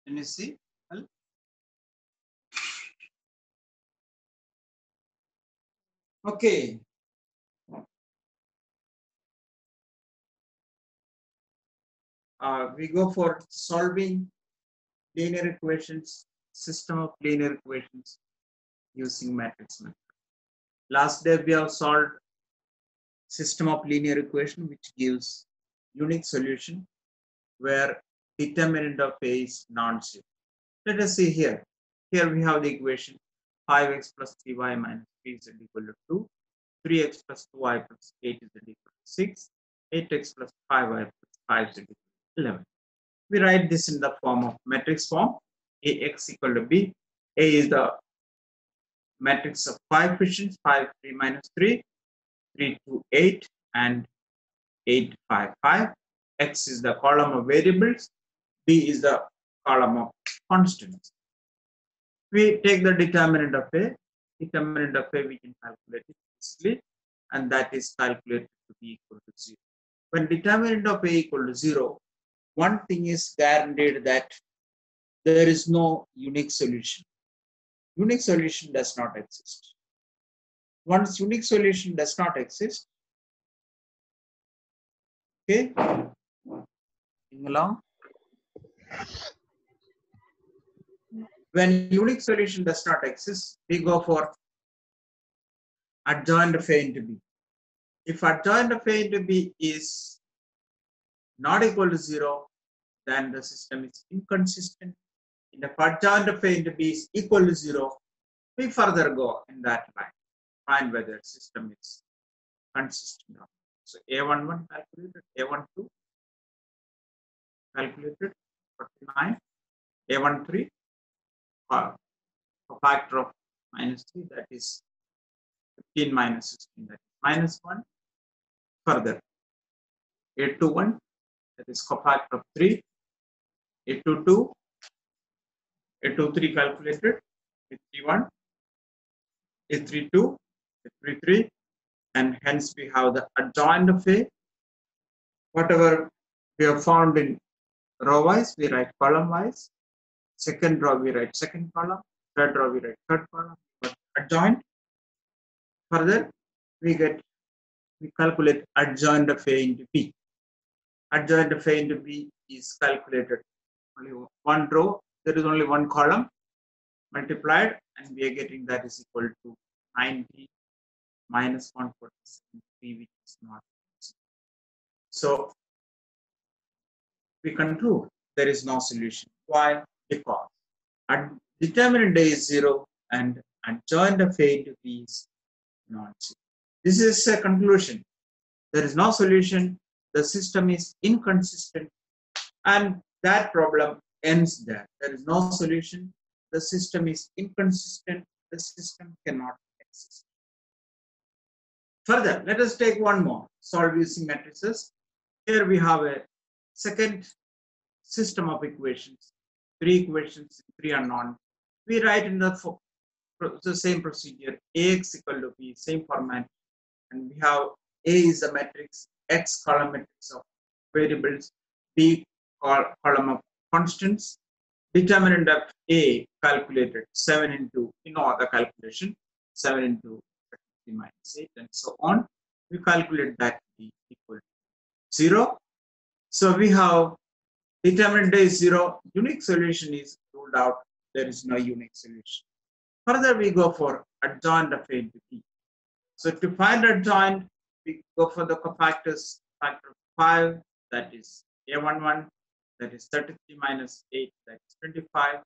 Can you see? Well, okay. We go for solving linear equations, system of linear equations using matrix method. Last day we have solved system of linear equation which gives unique solution where determinant of A is non-zero. Let us see here. Here we have the equation 5x plus 3y minus 3z equal to 2, 3x plus 2y plus 8z equal to 6, 8x plus 5y plus 5z equal to 11. We write this in the form of matrix form. Ax equal to b. A is the matrix of 5 coefficients, 5, 3 minus 3, 3, 2, 8, and 8, 5, 5. X is the column of variables. B is the column of constants. We take the determinant of A. Determinant of A we can calculate it easily, and that is calculated to be equal to 0. When determinant of A equal to 0, one thing is guaranteed that there is no unique solution. Unique solution does not exist. Once unique solution does not exist, okay, along. When unique solution does not exist, we go for adjoint of A into B. If adjoint of A into B is not equal to 0, then the system is inconsistent. And if adjoint of A into B is equal to 0, we further go in that line, find whether the system is consistent. So A11 calculated, A12 calculated, 49, A13, a factor of minus 3, that is 15 minus 16, that is minus 1. Further, A21, that is cofactor of 3, A22, A23 calculated, A31, A32, A33, and hence we have the adjoint of A. Whatever we have found in row wise, we write column wise. Second row we write second column. Third row we write third column. But adjoint. Further, we calculate adjoint of A into B. Adjoint of A into B is calculated only one row. There is only one column multiplied, and we are getting that is equal to 90 minus 147, which is not. So we conclude there is no solution. Why? Because determinant A is 0 and adjoint of A into B is not 0. This is a conclusion. There is no solution. The system is inconsistent, and that problem ends there. There is no solution. The system is inconsistent. The system cannot exist. Further, let us take one more. Solve using matrices. Here we have a second system of equations. 3 equations, 3 unknown. We write in the same procedure. Ax equal to b, same format, and we have A is a matrix, X column matrix of variables, B column of constants. Determinant of A calculated 7 into, the calculation, 7 into 33 minus 8 and so on. We calculate that to be equal to 0. So we have determinant A is 0, unique solution is ruled out, there is no unique solution. Further, we go for adjoint of A into B. So to find adjoint, we go for the cofactors, factor of 5, that is A11, that is 33 minus 8, that is 25.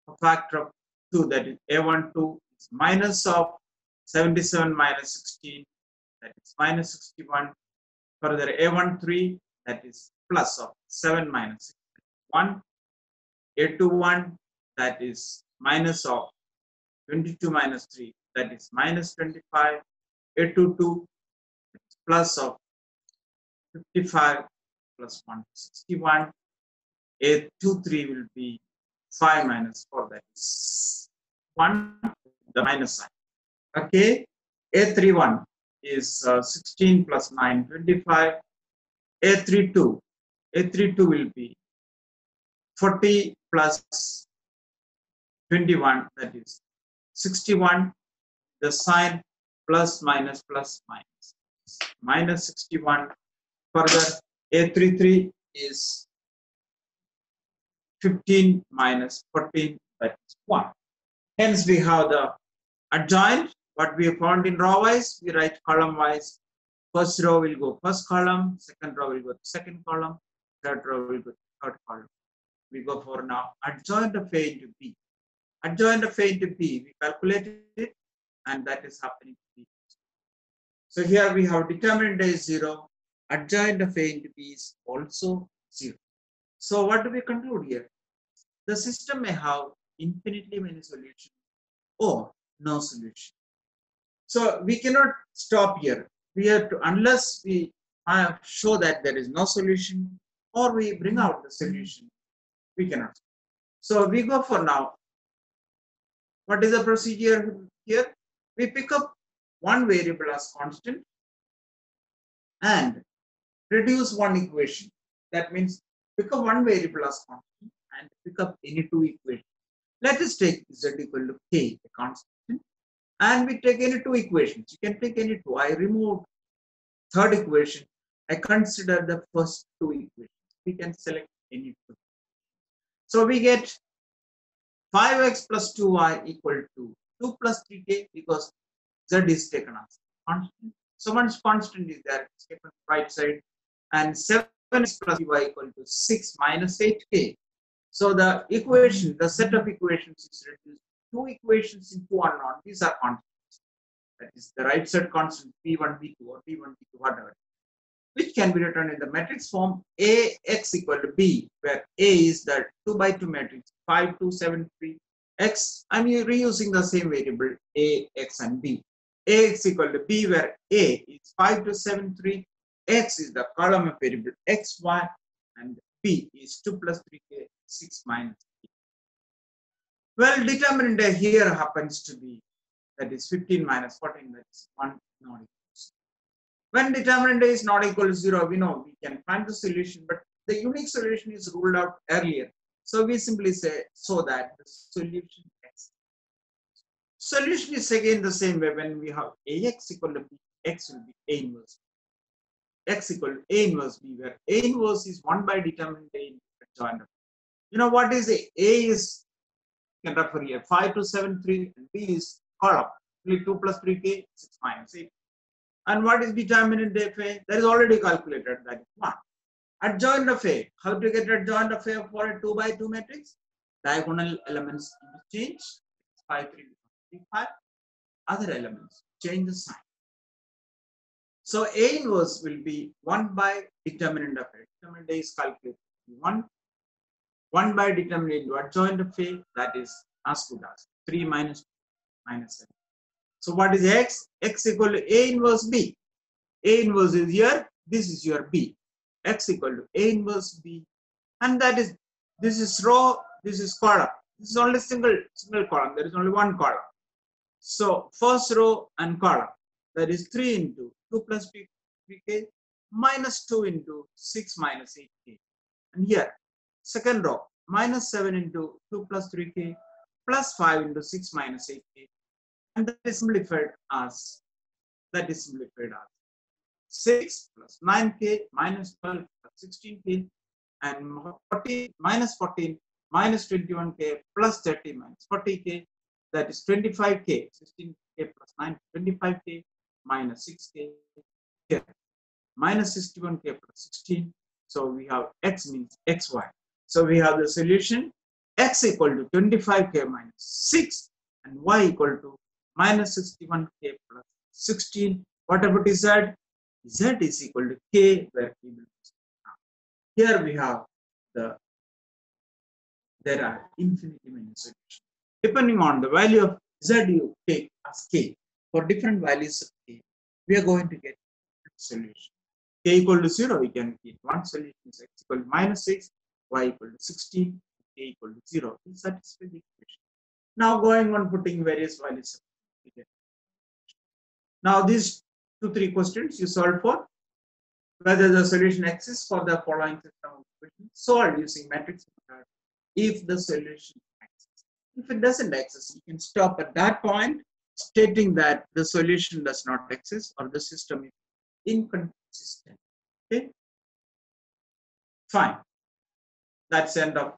A factor of 2, that is A12, is minus of 77 minus 16, that is minus 61. Further, A13, that is plus of 7 minus 1. A21, that is minus of 22 minus 3, that is minus 25. A22, plus of 55 plus 1, 61. A23 will be 5 minus 4, that is 1, the minus sign. Okay, A31 is 16 plus 9, 25. A32 will be 40 plus 21, that is 61. The sign plus minus minus 61. Further, A33 is 15 minus 14, that is 1. Hence, we have the adjoint. What we found in row wise, we write column wise. First row will go first column, second row will go to second column, third row will go to third column. We go for now adjoint of A into B. Adjoint of A into B, we calculated it, and that is happening to B. So here we have determinant A is 0, adjoint of A into B is also 0. So what do we conclude here? The system may have infinitely many solutions or no solution. So we cannot stop here. We have to, unless we show that there is no solution or we bring out the solution, we cannot. So we go for now. What is the procedure here? We pick up one variable as constant and reduce one equation. That means pick up one variable as constant and pick up any two equations. Let us take z equal to k, a constant, and we take any two equations. You can take any two. I remove third equation. I consider the first two equations. We can select any two. So we get 5x plus 2y equal to 2 plus 3k because z is taken as constant. So once constant is there, it's taken right side, and 7x plus y equal to 6 minus 8k. So the equation, the set of equations is reduced. Two equations in two unknown. These are constants. That is the right side constant p1, p2, or p1, p2, whatever, which can be written in the matrix form Ax equal to B, where A is the 2 by 2 matrix 5, 2, 7, 3. X, I'm reusing the same variable A, X, and B. Ax equal to B, where A is 5, 2, 7, 3. X is the column of variable X, Y, and B is 2 plus 3k, 6 minus 3. Well, determinant A here happens to be, that is 15 minus 14, that is 1 not equal to 0. When determinant A is not equal to 0, we know we can find the solution, but the unique solution is ruled out earlier. So we simply say, so that the solution X. Solution is again the same way. When we have Ax equal to B, X will be A inverse. X equal to A inverse B, where A inverse is 1 by determinant A adjoint. You know what is A? A is, you can refer here, 5, 2, 7, 3, and B is column, 2 plus 3k, 6 minus 8. And what is determinant of A? That is already calculated, that is 1. Adjoint of A. How to get adjoint of A for a 2 by 2 matrix? Diagonal elements interchange. 5, 3, 3, 5. Other elements change the sign. So A inverse will be 1 by determinant of A. Determinant A is calculated 1. 1 by determinant into adjoint of A, that is as good as 3 minus 2, minus 7. So what is X? X equal to A inverse B. A inverse is here. This is your B. X equal to A inverse B. And that is, this is row, this is column. This is only single column. There is only one column. So first row and column, that is 3 into 2 plus 3k minus 2 into 6 minus 8k. And here, second row, minus 7 into 2 plus 3k plus 5 into 6 minus 8k. And that is simplified as 6 plus 9k minus 12 plus 16k and 14 minus 14 minus 21k plus 30 minus 40k, that is 25k, 16k plus 9, 25k minus 6k here, minus 61k plus 16. So we have x means xy. So we have the solution x equal to 25k minus 6 and y equal to minus 61k plus 16. What about z? Z is equal to k, where k belongs. Here we have there are infinitely many solutions. Depending on the value of z you take as k, for different values of k, we are going to get a solution. K equal to 0, we can get one solution is x equal to minus 6, y equal to 16, k equal to 0. This satisfies the equation. Now going on putting various values of k. Now these 2-3 questions you solve for whether the solution exists for the following system of equations solved using matrix method if the solution exists. If it doesn't exist, you can stop at that point, stating that the solution does not exist or the system is inconsistent. Okay, fine. That's the end of